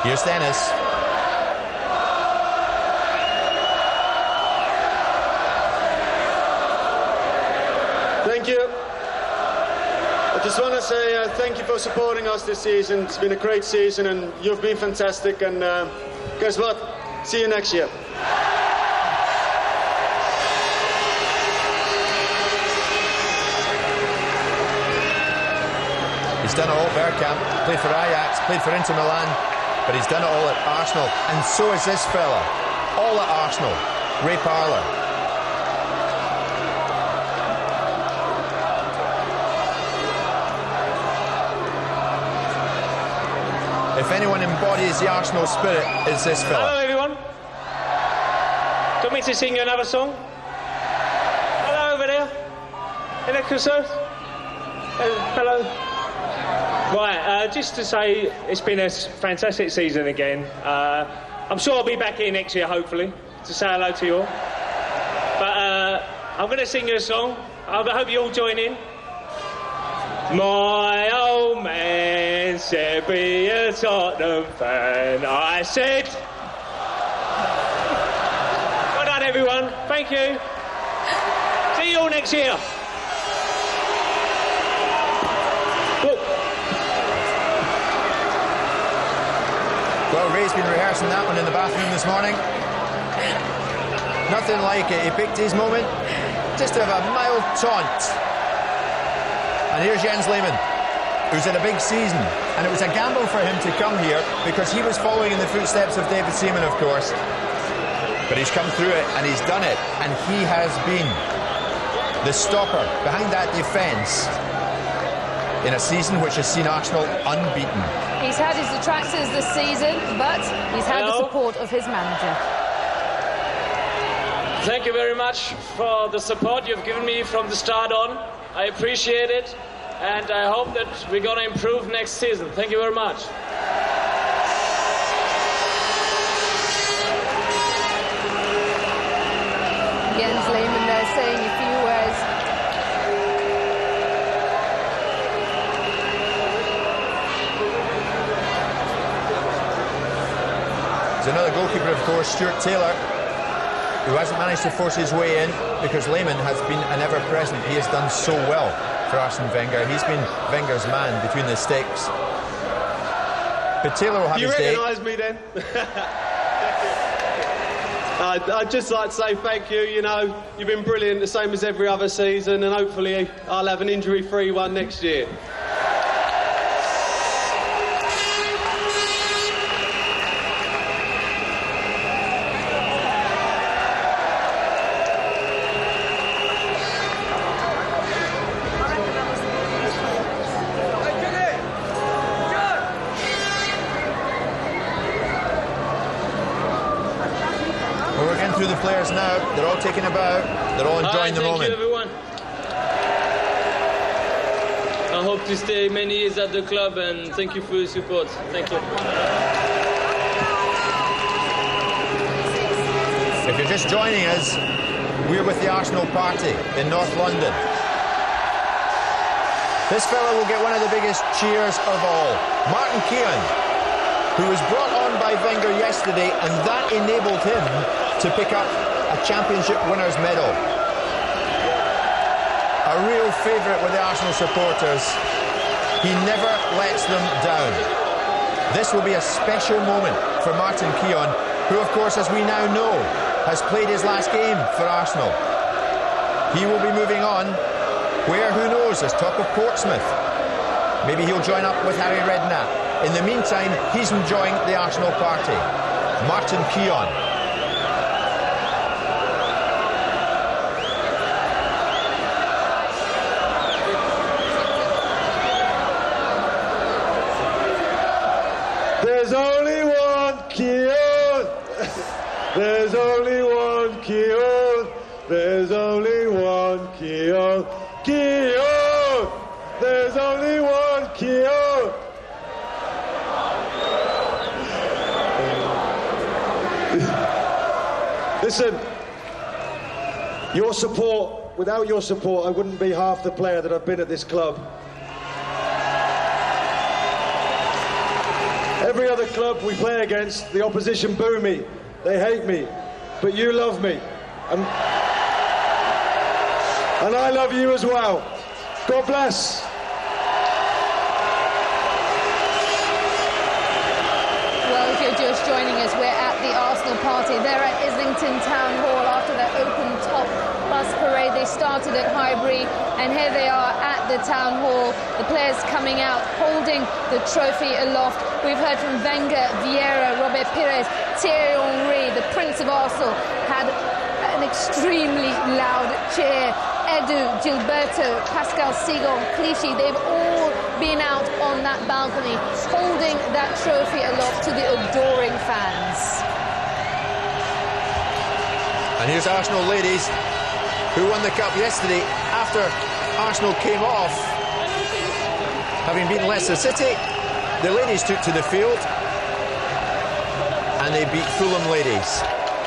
Here's Dennis. Thank you. I just want to say thank you for supporting us this season. It's been a great season, and you've been fantastic. And guess what? See you next year. He's done it all, Bergkamp. Played for Ajax, played for Inter Milan, but he's done it all at Arsenal. And so is this fella. All at Arsenal. Ray Parlour. If anyone embodies the Arsenal spirit, it's this fella. Hello, everyone. Do you want me to sing you another song? Hello, over there. In the concert. Hello. Right, just to say, it's been a fantastic season again. I'm sure I'll be back here next year, hopefully, to say hello to you all. But I'm going to sing you a song. I hope you all join in. My old man said be a Tottenham fan. I said, well done everyone, thank you. See you all next year. Well, Ray's been rehearsing that one in the bathroom this morning. Nothing like it. He picked his moment just to have a mild taunt. And here's Jens Lehmann, who's had a big season. And it was a gamble for him to come here because he was following in the footsteps of David Seaman, of course. But he's come through it and he's done it. And he has been the stopper behind that defence in a season which has seen Arsenal unbeaten. He's had his detractors this season, but he's had the support of his manager. Thank you very much for the support you've given me from the start on. I appreciate it, and I hope that we're going to improve next season. Thank you very much. Jens Lehmann there saying a few words. There's another goalkeeper, of course, Stuart Taylor, who hasn't managed to force his way in because Lehmann has been an ever-present. He has done so well for Arsene Wenger. He's been Wenger's man between the sticks. But Taylor will have his day. You recognise me then? I'd just like to say thank you. You know, you've been brilliant, the same as every other season, and hopefully I'll have an injury-free one next year. players now. They're all taking a bow. They're all enjoying the moment. Thank you, everyone. I hope to stay many years at the club, and thank you for your support. Thank you. If you're just joining us, we're with the Arsenal party in North London. This fella will get one of the biggest cheers of all. Martin Keown, who was brought on by Wenger yesterday, and that enabled him to pick up a championship winner's medal. A real favourite with the Arsenal supporters. He never lets them down. This will be a special moment for Martin Keown, who, of course, as we now know, has played his last game for Arsenal. He will be moving on. Where, who knows? There's talk of Portsmouth. Maybe he'll join up with Harry Redknapp. In the meantime, he's enjoying the Arsenal party. Martin Keown. There's only one Keown. There's only one Keown. There's only one Keown. Keown. There's only one Keown. Listen, your support, without your support, I wouldn't be half the player that I've been at this club. Every other club we play against, the opposition boo me, they hate me, but you love me. And I love you as well. God bless. Well, if you're just joining us, we're at the Arsenal party. They're at Islington Town Hall after their open-top bus parade. They started at Highbury, and here they are at the Town Hall. The players coming out, holding the trophy aloft. We've heard from Wenger, Vieira, Robert Pires, Thierry Henry. The Prince of Arsenal had an extremely loud cheer. Edu, Gilberto, Pascal Sigon, Clichy, they've all been out on that balcony holding that trophy aloft to the adoring fans. And here's Arsenal ladies, who won the cup yesterday after Arsenal came off, having beaten Leicester City. The ladies took to the field and they beat Fulham ladies.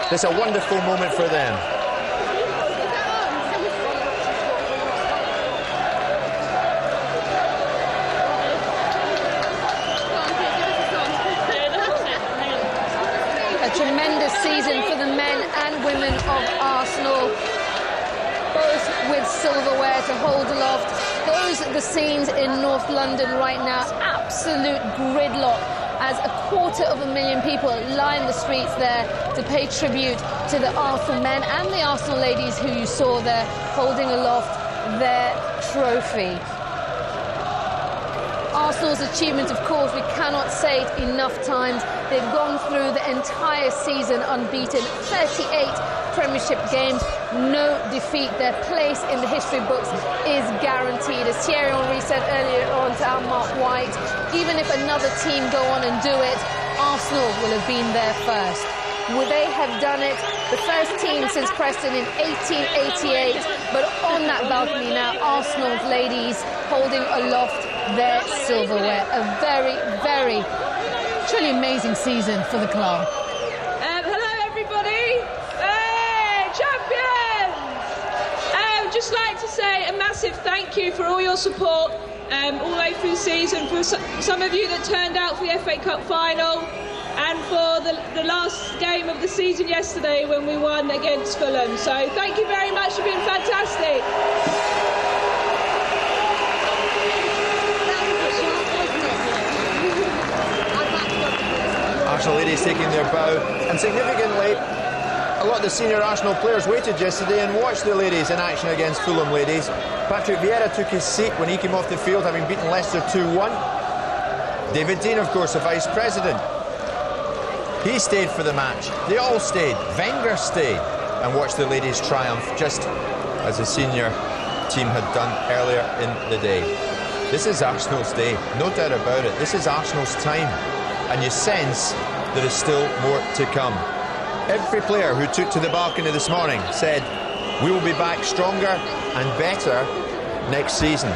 It's a wonderful moment for them. A tremendous season for the men and women of Arsenal, both with silverware to hold aloft. Those are the scenes in North London right now. Absolute gridlock as 250,000 people line the streets there to pay tribute to the Arsenal men and the Arsenal ladies who you saw there holding aloft their trophy. Arsenal's achievement, of course, we cannot say it enough times. They've gone through the entire season unbeaten, 38 Premiership games, no defeat. Their place in the history books is guaranteed. As Thierry Henry said earlier on to our Mark White, even if another team go on and do it, Arsenal will have been there first. Will they have done it? The first team since Preston in 1888, but on that balcony now, Arsenal's ladies holding aloft their silverware. A very, very, truly amazing season for the club. Hello, everybody. Hey, champions! Just like to say a massive thank you for all your support all the way through the season, for some of you that turned out for the FA Cup final, and for the last game of the season yesterday when we won against Fulham. So thank you very much for being fantastic. Arsenal ladies taking their bow, and significantly, a lot of the senior Arsenal players waited yesterday and watched the ladies in action against Fulham ladies. Patrick Vieira took his seat when he came off the field, having beaten Leicester 2-1. David Dein, of course, the vice president, he stayed for the match. They all stayed. Wenger stayed and watched the ladies triumph, just as the senior team had done earlier in the day. This is Arsenal's day, no doubt about it. This is Arsenal's time, and you sense there is still more to come. Every player who took to the balcony this morning said, we will be back stronger and better next season.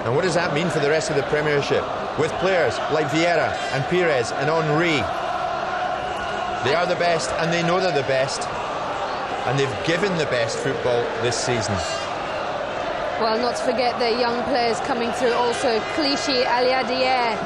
And what does that mean for the rest of the Premiership? With players like Vieira and Pires and Henry, they are the best and they know they're the best, and they've given the best football this season. Well, not to forget the young players coming through also, Clichy, Aliadier,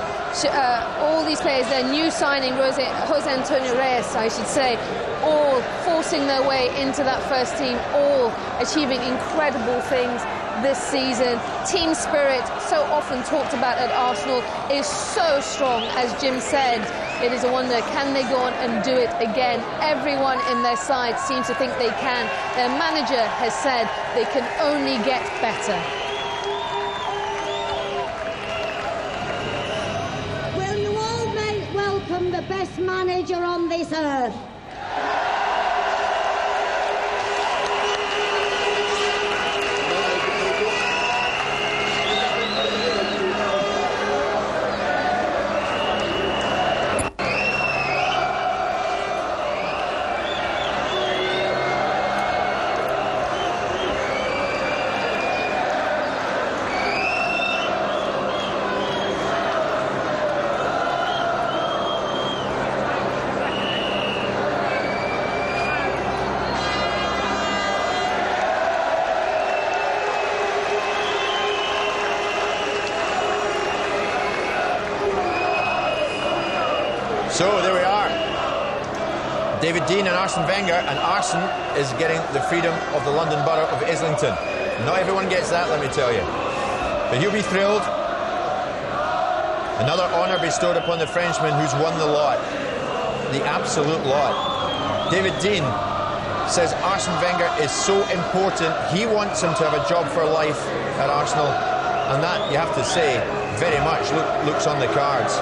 all these players, their new signing, Jose Antonio Reyes, I should say, all forcing their way into that first team, all achieving incredible things this season. Team spirit, so often talked about at Arsenal, is so strong, as Jim said. It is a wonder, can they go on and do it again? Everyone in their side seems to think they can. Their manager has said they can only get better. Will you all welcome the best manager on this earth? So there we are. David Dein and Arsene Wenger, and Arsene is getting the freedom of the London Borough of Islington. Not everyone gets that, let me tell you. But he'll be thrilled. Another honour bestowed upon the Frenchman who's won the lot. The absolute lot. David Dein says Arsene Wenger is so important, he wants him to have a job for life at Arsenal. And that, you have to say, very much looks on the cards.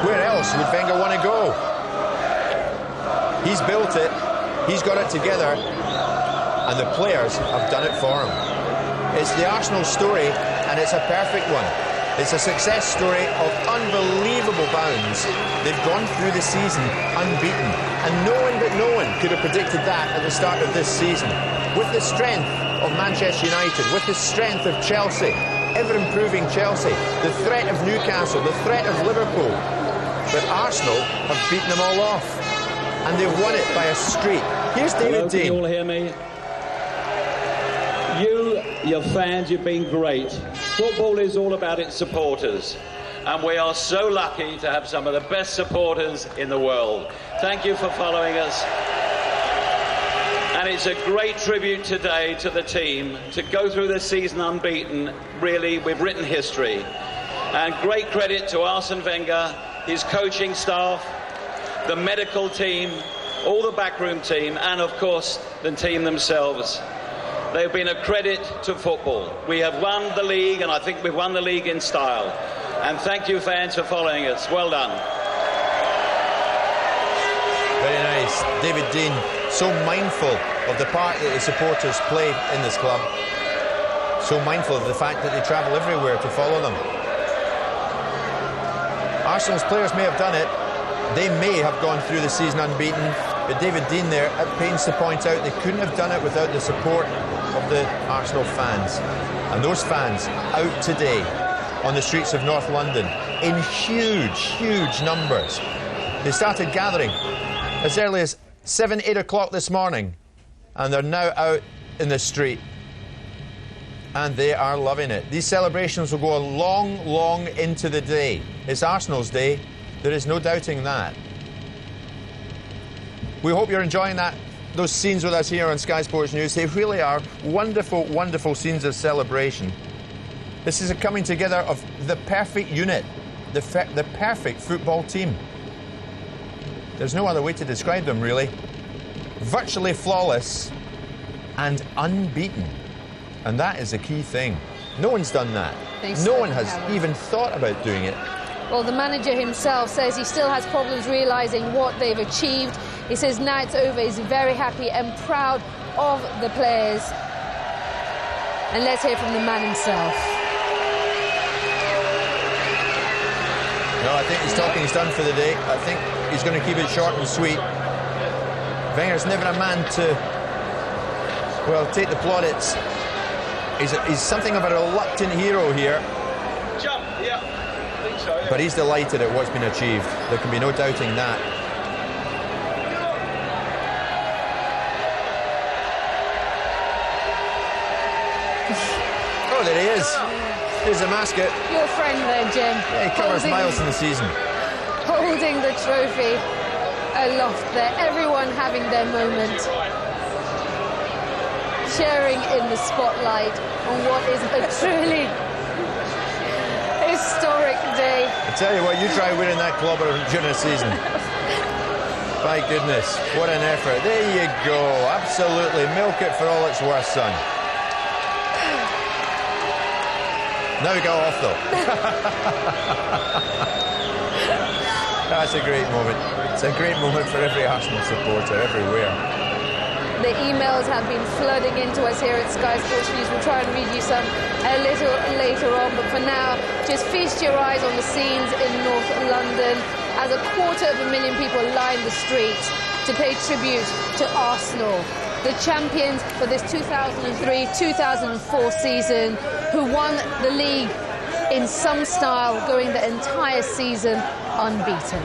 Where else would Wenger want to go? He's built it, he's got it together, and the players have done it for him. It's the Arsenal story, and it's a perfect one. It's a success story of unbelievable bounds. They've gone through the season unbeaten, and no one could have predicted that at the start of this season. With the strength of Manchester United, with the strength of Chelsea, ever-improving Chelsea, the threat of Newcastle, the threat of Liverpool. But Arsenal have beaten them all off, and they've won it by a streak. Here's David Dein. Can you all hear me? You, your fans, you've been great. Football is all about its supporters, and we are so lucky to have some of the best supporters in the world. Thank you for following us. And it's a great tribute today to the team to go through the season unbeaten. Really, we've written history. And great credit to Arsene Wenger, his coaching staff, the medical team, all the backroom team, and of course the team themselves. They've been a credit to football. We have won the league, and I think we've won the league in style. And thank you, fans, for following us. Well done. Very nice. David Dein, so mindful of the part that the supporters play in this club. So mindful of the fact that they travel everywhere to follow them. Arsenal's players may have done it. They may have gone through the season unbeaten. But David Dein there at pains to point out they couldn't have done it without the support of the Arsenal fans. And those fans out today on the streets of North London in huge numbers. They started gathering as early as 7, 8 o'clock this morning, and they're now out in the street. And they are loving it. These celebrations will go a long into the day. It's Arsenal's day. There is no doubting that. We hope you're enjoying those scenes with us here on Sky Sports News. They really are wonderful scenes of celebration. This is a coming together of the perfect unit, the perfect football team. There's no other way to describe them, really. Virtually flawless and unbeaten. And that is the key thing. No one's done that. No one has even thought about doing it. Well, the manager himself says he still has problems realising what they've achieved. He says now it's over, he's very happy and proud of the players. And let's hear from the man himself. No, I think his talking's done for the day. I think he's going to keep it short and sweet. Wenger's never a man to, well, take the plaudits. He's something of a reluctant hero here. Jump, yeah. I think so, yeah. But he's delighted at what's been achieved. There can be no doubting that. Oh, there he is. Here's the mascot. Your friend there, Jim. Yeah, he covers miles in the season. Holding the trophy aloft there. Everyone having their moment. Sharing in the spotlight on what is a truly historic day. I tell you what, you try winning that clobber during a season. My goodness, what an effort. There you go. Absolutely. Milk it for all it's worth, son. Now we go off, though. That's a great moment. It's a great moment for every Arsenal supporter, everywhere. The emails have been flooding into us here at Sky Sports News. We'll try and read you some a little later on, but for now, just feast your eyes on the scenes in North London as 250,000 people line the streets to pay tribute to Arsenal, the champions for this 2003-2004 season, who won the league in some style, going the entire season unbeaten.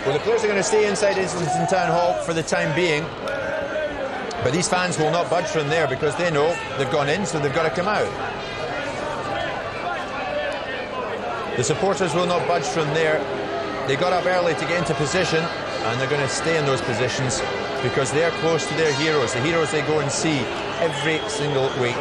Well, the players are going to stay inside Islington Town Hall for the time being, but these fans will not budge from there because they know they've gone in, so they've got to come out. The supporters will not budge from there. They got up early to get into position, and they're going to stay in those positions because they're close to their heroes, the heroes they go and see every single week.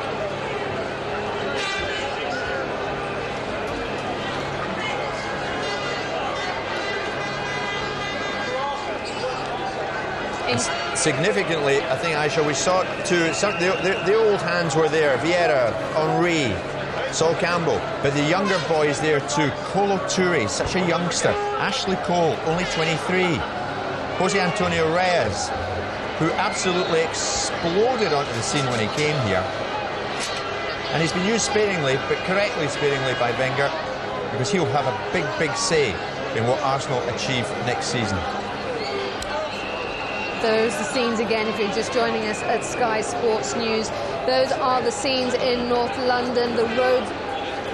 Significantly, I think, Aisha, we saw the old hands were there. Vieira, Henry, Sol Campbell, but the younger boys there too. Kolo Touré, such a youngster. Ashley Cole, only 23. Jose Antonio Reyes, who absolutely exploded onto the scene when he came here. And he's been used sparingly, but correctly sparingly by Wenger, because he'll have a big, big say in what Arsenal achieve next season. Those are the scenes again, if you're just joining us at Sky Sports News. Those are the scenes in North London. The roads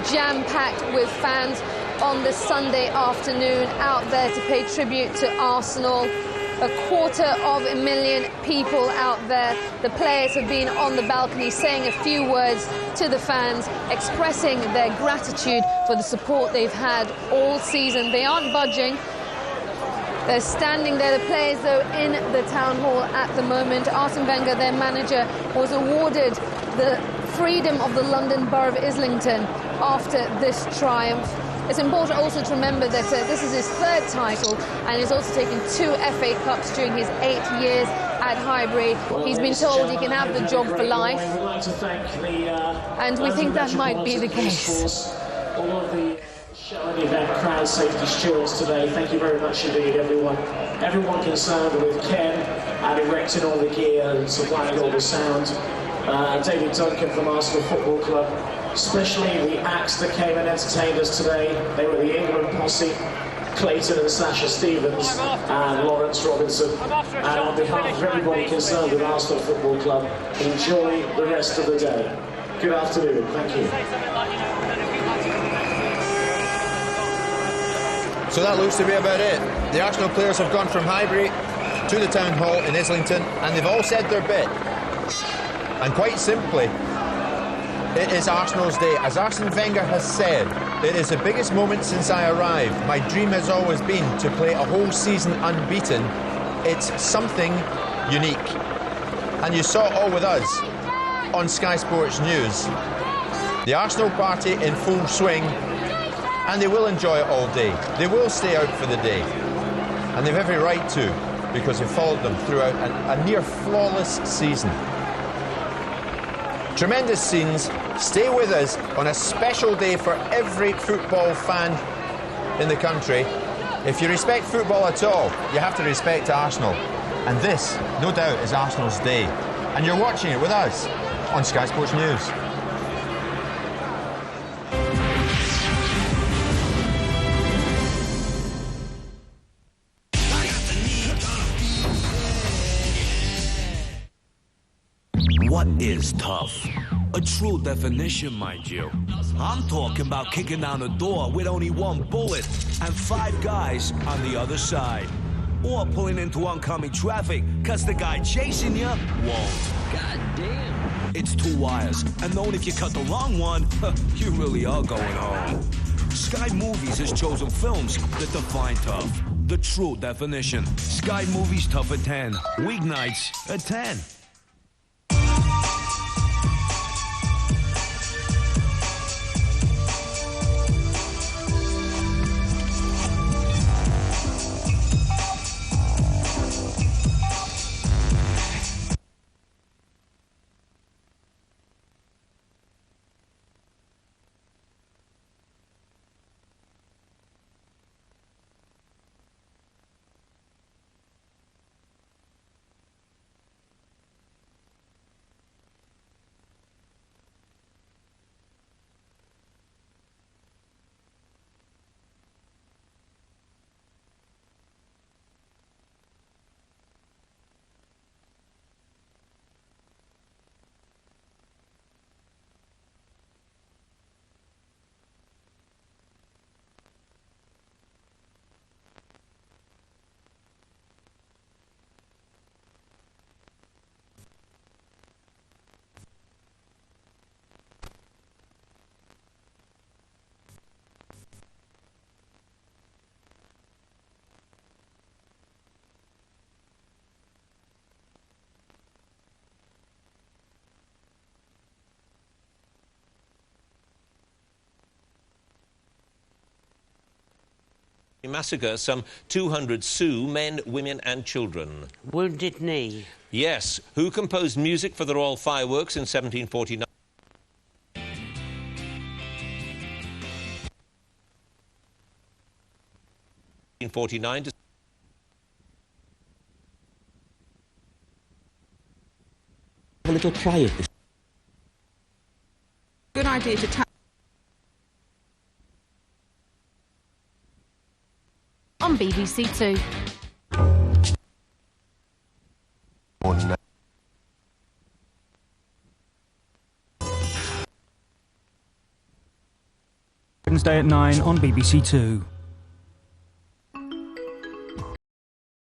jam-packed with fans on this Sunday afternoon out there to pay tribute to Arsenal. 250,000 people out there. The players have been on the balcony saying a few words to the fans, expressing their gratitude for the support they've had all season. They aren't budging. They're standing there, the players, though, in the town hall at the moment. Arsene Wenger, their manager, was awarded the freedom of the London Borough of Islington after this triumph. It's important also to remember that this is his third title, and he's also taken 2 FA Cups during his 8 years at Highbury. He's been told he can have the job for life, and we think that might be the case. Showing event crowd safety stewards today. Thank you very much indeed, everyone. Everyone concerned with Ken and erecting all the gear and supplying all the sound. David Duncan from Arsenal Football Club, especially the acts that came and entertained us today. They were the England posse, Clayton and Sasha Stevens and Lawrence Robinson. And on behalf of everybody concerned with Arsenal Football Club, enjoy the rest of the day. Good afternoon. Thank you. So that looks to be about it. The Arsenal players have gone from Highbury to the Town Hall in Islington, and they've all said their bit. And quite simply, it is Arsenal's day. As Arsene Wenger has said, it is the biggest moment since I arrived. My dream has always been to play a whole season unbeaten. It's something unique. And you saw it all with us on Sky Sports News. The Arsenal party in full swing, and they will enjoy it all day. They will stay out for the day. And they've every right to, because they've followed them throughout a near flawless season. Tremendous scenes. Stay with us on a special day for every football fan in the country. If you respect football at all, you have to respect Arsenal. And this, no doubt, is Arsenal's day. And you're watching it with us on Sky Sports News. What is tough? A true definition, mind you. I'm talking about kicking down a door with only one bullet and 5 guys on the other side. Or pulling into oncoming traffic because the guy chasing you won't. God damn. It's 2 wires, and knowing if you cut the wrong one, you really are going home. Sky Movies has chosen films that define tough. The true definition. Sky Movies Tough at 10. Weeknights at 10. Massacre some 200 Sioux, men, women and children. Wounded Knee. Yes. Who composed music for the Royal Fireworks in 1749? To a little play of this. Good idea to tap on BBC Two. Wednesday at 9 on BBC Two.